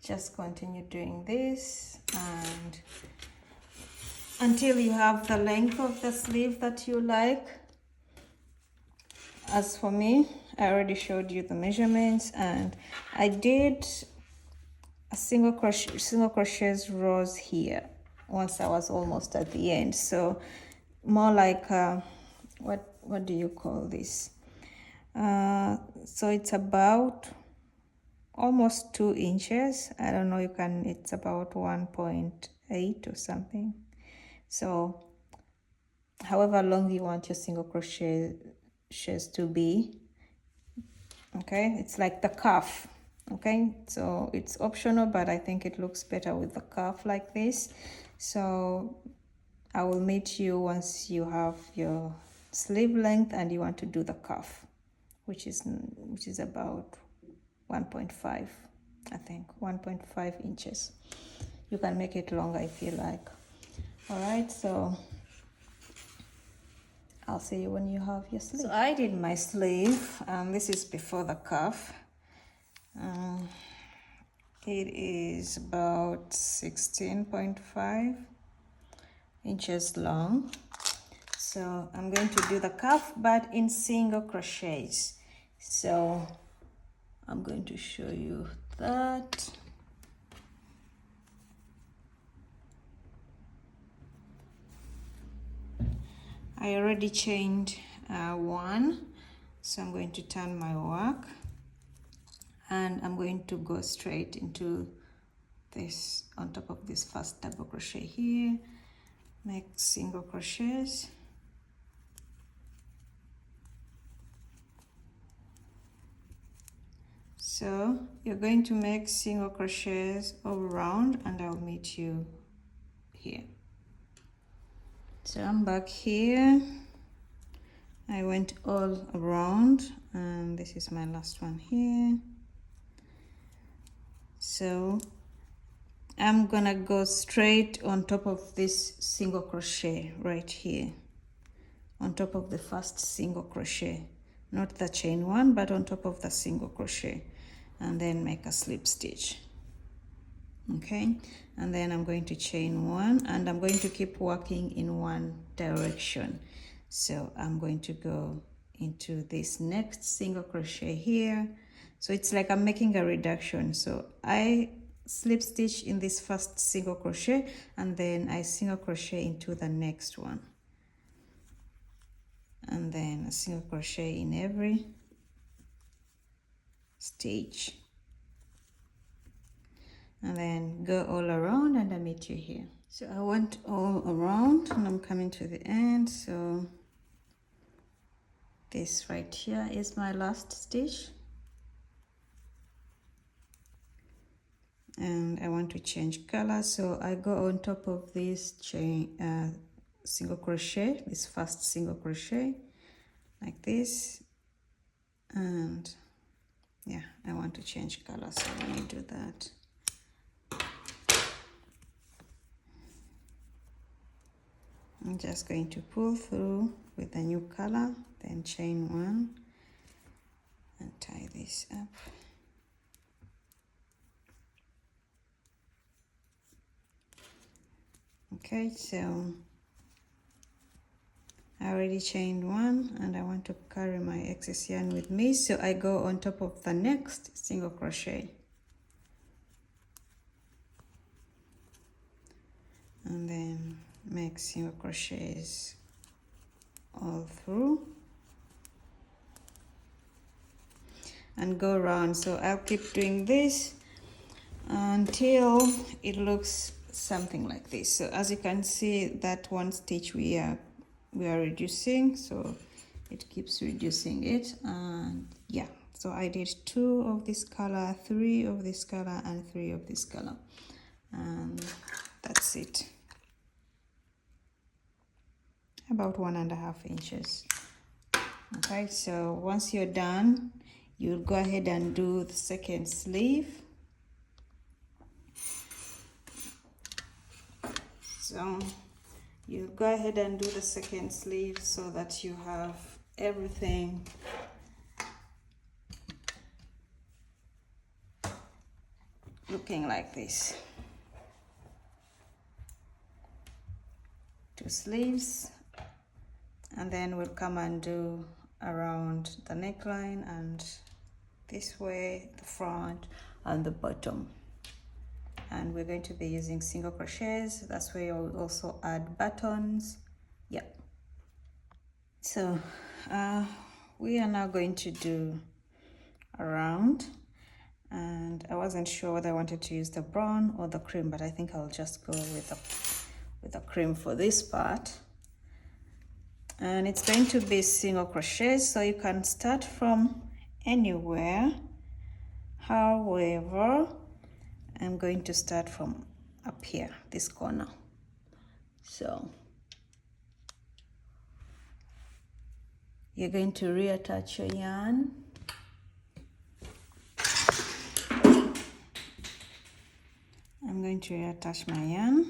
just continue doing this and until you have the length of the sleeve that you like. As for me, I already showed you the measurements, and I did a single crochets rows here once I was almost at the end. So more like what do you call this? So it's about almost 2 inches. I don't know, it's about 1.8 or something. So however long you want your single crochets to be, okay, it's like the cuff, okay, so it's optional, but I think it looks better with the cuff like this. So I will meet you once you have your sleeve length and you want to do the cuff, which is about 1.5, I think 1.5 inches. You can make it longer if you like. All right, so I'll see you when you have your sleeve. So I did my sleeve, and this is before the cuff. It is about 16.5 inches long. So I'm going to do the cuff, but in single crochets. So I'm going to show you that. I already chained one, so I'm going to turn my work and I'm going to go straight into this, on top of this first double crochet here, make single crochets. So you're going to make single crochets all around, and I'll meet you here. So I'm back here. I went all around, and this is my last one here. So I'm gonna go straight on top of this single crochet right here, on top of the first single crochet, not the chain one, but on top of the single crochet, and then make a slip stitch. Okay, and then I'm going to chain one, and I'm going to keep working in one direction. So I'm going to go into this next single crochet here. So it's like I'm making a reduction. So I slip stitch in this first single crochet, and then I single crochet into the next one, and then a single crochet in every stitch, and then go all around, and I meet you here. So I went all around and I'm coming to the end. So this right here is my last stitch, and I want to change color. So I go on top of this chain single crochet, this first single crochet like this, and yeah, I want to change color, so let me do that. I'm just going to pull through with a new color, then chain one and tie this up. Okay, so I already chained one, and I want to carry my excess yarn with me, so I go on top of the next single crochet, and then make single crochets all through and go around. So I'll keep doing this until it looks something like this. So as you can see, that one stitch we are reducing, so it keeps reducing it. And yeah, so I did 2 of this color, 3 of this color, and 3 of this color, and that's it. About 1.5 inches. Okay, so once you're done, you'll go ahead and do the second sleeve. So you go ahead and do the second sleeve so that you have everything looking like this. 2 sleeves, and then we'll come and do around the neckline and this way the front and the bottom. And we're going to be using single crochets. That's where you'll also add buttons. Yep. So we are now going to do around, and I wasn't sure whether I wanted to use the brown or the cream, but I think I'll just go with the cream for this part. And it's going to be single crochets, so you can start from anywhere. However, I'm going to start from up here, this corner. So you're going to reattach your yarn. I'm going to reattach my yarn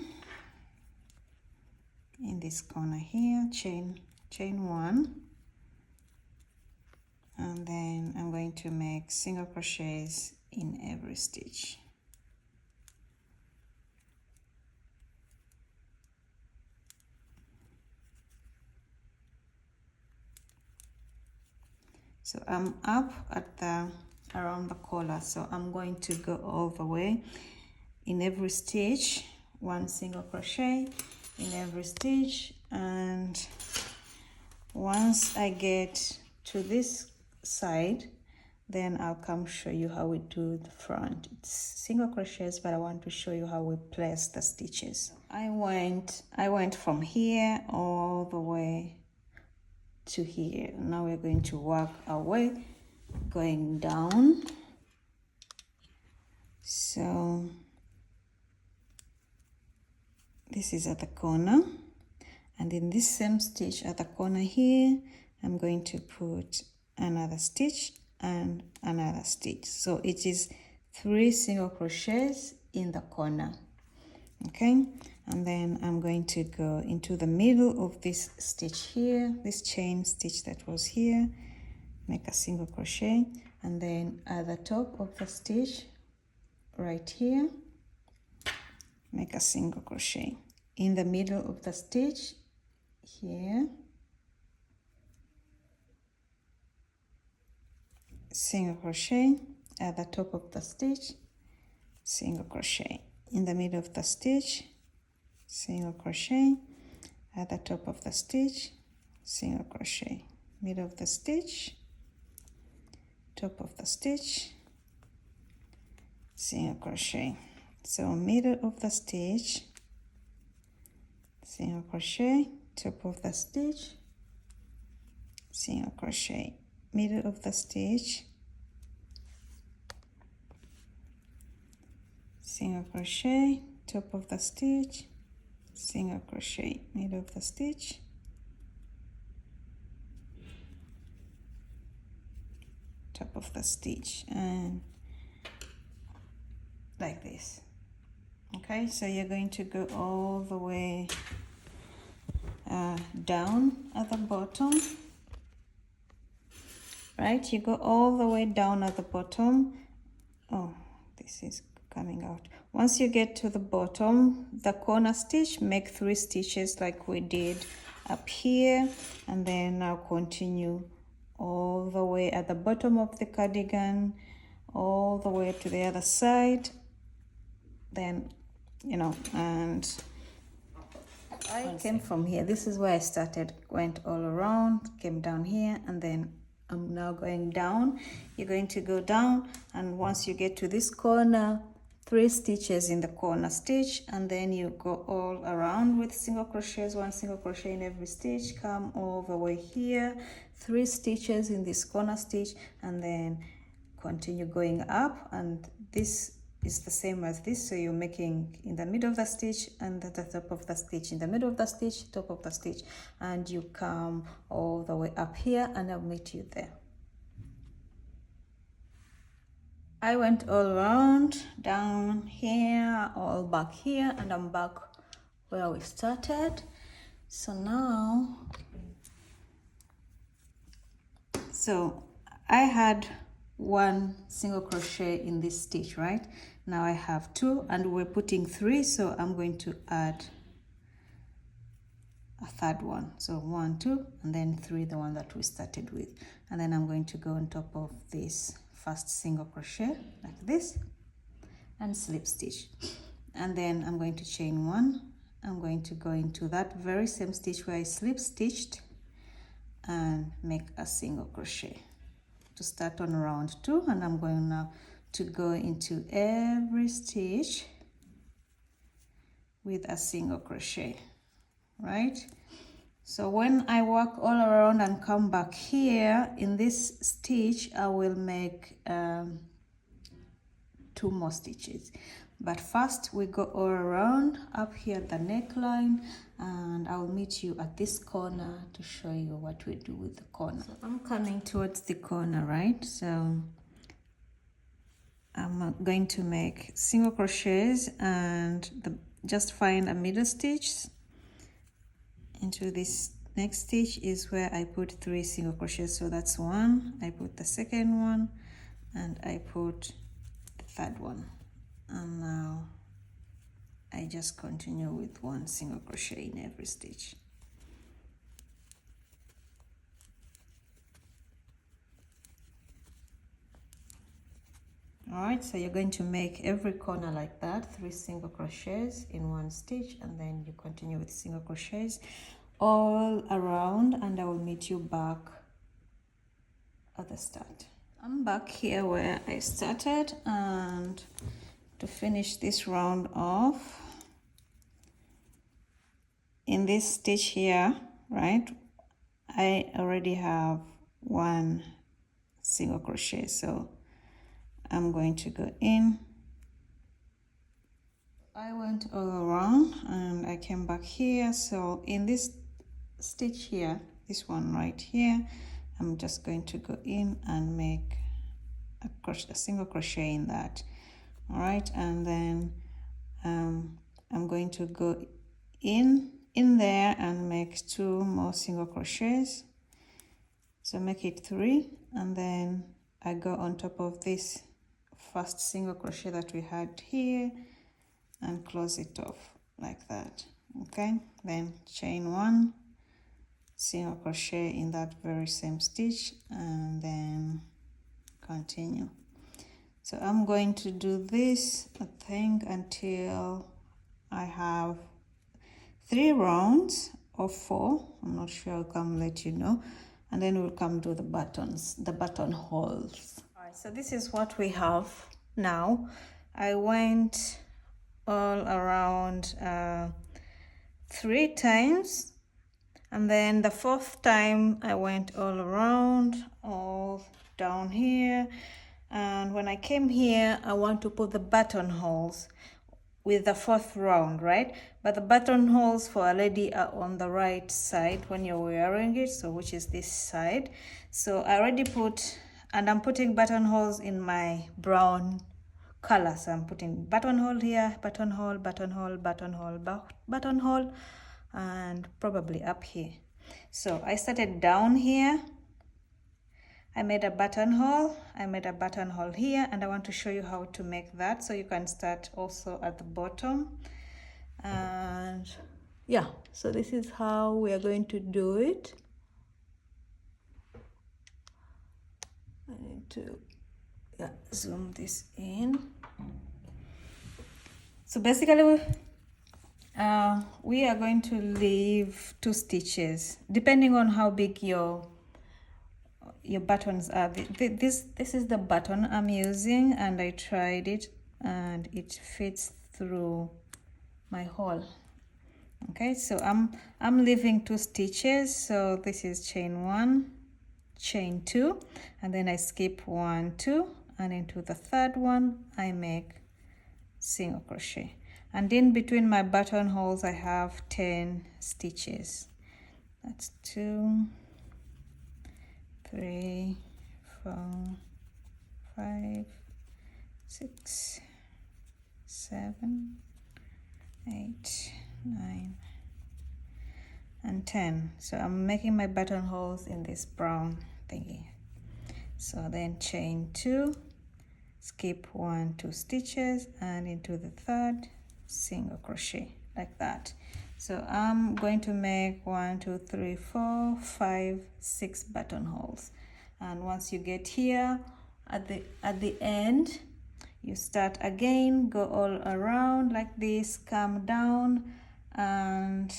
in this corner here, chain 1, and then I'm going to make single crochets in every stitch. So I'm up at around the collar, so I'm going to go all the way in every stitch, 1 single crochet in every stitch, and once I get to this side, then I'll come show you how we do the front. It's single crochets, but I want to show you how we place the stitches. I went from here all the way to here. Now we're going to work our way going down. So this is at the corner, and in this same stitch at the corner here, I'm going to put another stitch and another stitch. So it is 3 single crochets in the corner. Okay, and then I'm going to go into the middle of this stitch here, this chain stitch that was here, make a single crochet, and then at the top of the stitch right here, make a single crochet. In the middle of the stitch here, single crochet. At the top of the stitch, single crochet. In the middle of the stitch, single crochet. At the top of the stitch, single crochet. Middle of the stitch, top of the stitch, single crochet. So middle of the stitch, single crochet, top of the stitch, single crochet, middle of the stitch, single crochet, top of the stitch, single crochet, middle of the stitch, top of the stitch, and like this. Okay, so you're going to go all the way down at the bottom, right? You go all the way down at the bottom. Oh, this is coming out. Once you get to the bottom, the corner stitch, make 3 stitches like we did up here, and then now continue all the way at the bottom of the cardigan, all the way to the other side. Then, you know, and I came from here. This is where I started, went all around, came down here, and then I'm now going down. You're going to go down, and once you get to this corner, 3 stitches in the corner stitch, and then you go all around with single crochets, 1 single crochet in every stitch, come all the way here, 3 stitches in this corner stitch, and then continue going up, and this is the same as this. So you're making in the middle of the stitch and at the top of the stitch, in the middle of the stitch, top of the stitch, and you come all the way up here, and I'll meet you there. I went all around, down here, all back here, and I'm back where we started. So now, I had 1 single crochet in this stitch, right? Now I have 2 and we're putting 3, so I'm going to add a third one. So 1, 2, and then 3, the one that we started with. And then I'm going to go on top of this first single crochet like this and slip stitch. And then I'm going to chain 1. I'm going to go into that very same stitch where I slip stitched and make a single crochet to start on round 2. And I'm going now to go into every stitch with a single crochet, right? So when I work all around and come back here in this stitch, I will make 2 more stitches. But first we go all around up here at the neckline, and I will meet you at this corner to show you what we do with the corner. So I'm coming towards the corner, right? So I'm going to make single crochets and just find a middle stitch. Into this next stitch is where I put 3 single crochets. So that's 1, I put the second one, and I put the third one. And now I just continue with 1 single crochet in every stitch. All right, so you're going to make every corner like that, 3 single crochets in 1 stitch, and then you continue with single crochets all around, and I will meet you back at the start. I'm back here where I started, and to finish this round off, in this stitch here, right, I already have 1 single crochet, so I'm going to go in. I went all around and I came back here. So in this stitch here, this one right here, I'm just going to go in and make a single crochet in that. All right, and then I'm going to go in there and make 2 more single crochets. So make it 3, and then I go on top of this first single crochet that we had here and close it off like that. Okay, then chain 1 single crochet in that very same stitch, and then continue. So I'm going to do this, I think, until I have 3 rounds or 4. I'm not sure. I'll come let you know, and then we'll come do the buttons, the buttonholes. All right, so this is what we have now. I went all around 3 times, and then the 4th time I went all around, all down here, and when I came here I want to put the buttonholes with the 4th round, right? But the buttonholes for a lady are on the right side when you're wearing it, so which is this side. So I already put, and I'm putting buttonholes in my brown color. So I'm putting buttonhole here, buttonhole, buttonhole, buttonhole, buttonhole, and probably up here. So I started down here, I made a buttonhole, I made a buttonhole here, and I want to show you how to make that, so you can start also at the bottom. And yeah, so this is how we are going to do it. I need to zoom this in. So basically we are going to leave 2 stitches depending on how big your buttons are. This is the button I'm using, and I tried it and it fits through my hole. Okay, so I'm leaving 2 stitches. So this is chain 1, chain 2, and then I skip 1, 2, and into the 3rd one I make single crochet, and in between my buttonholes I have 10 stitches. That's 2, 3, 4, 5, 6, 7, 8, 9, and 10. So I'm making my buttonholes in this brown thingy. So then chain 2, skip 1 2 stitches, and into the third single crochet like that. So I'm going to make 1 2 3 4 5 6 buttonholes, and once you get here at the end, you start again, go all around like this, come down, and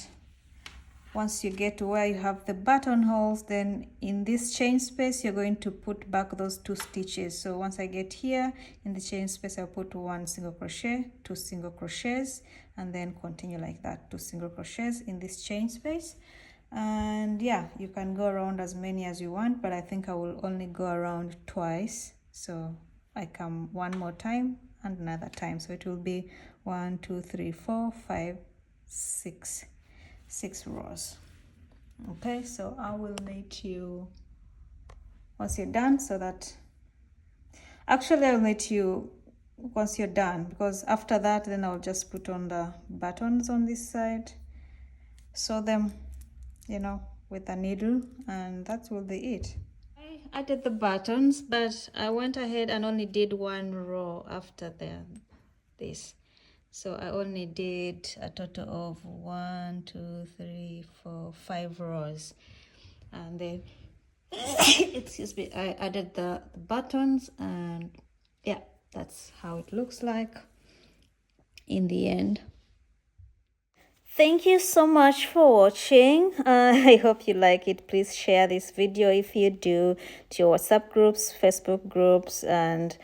once you get to where you have the buttonholes, then in this chain space you're going to put back those 2 stitches. So once I get here in the chain space, I'll put 1 single crochet, 2 single crochets, and then continue like that, 2 single crochets in this chain space. And yeah, you can go around as many as you want, but I think I will only go around twice. So I come one more time and another time, so it will be 1 2 3 4 5 6 rows. Okay, so I will meet you once you're done, so that actually I'll meet you once you're done, because after that then I'll just put on the buttons on this side, sew them, you know, with a needle, and that will be it. I did the buttons, but I went ahead and only did 1 row after this. So I only did a total of 1 2 3 4 5 rows, and then excuse me, I added the buttons, and yeah, that's how it looks like in the end. Thank you so much for watching. I hope you like it. Please share this video if you do to your WhatsApp groups, Facebook groups, and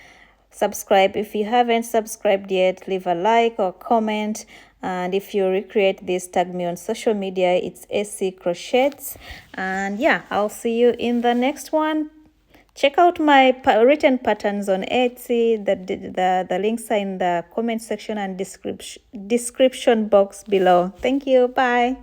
subscribe if you haven't subscribed yet. Leave a like or comment, and if you recreate this, tag me on social media. It's Crochets, and yeah, I'll see you in the next one. Check out my written patterns on Etsy. The links are in the comment section and description box below. Thank you. Bye.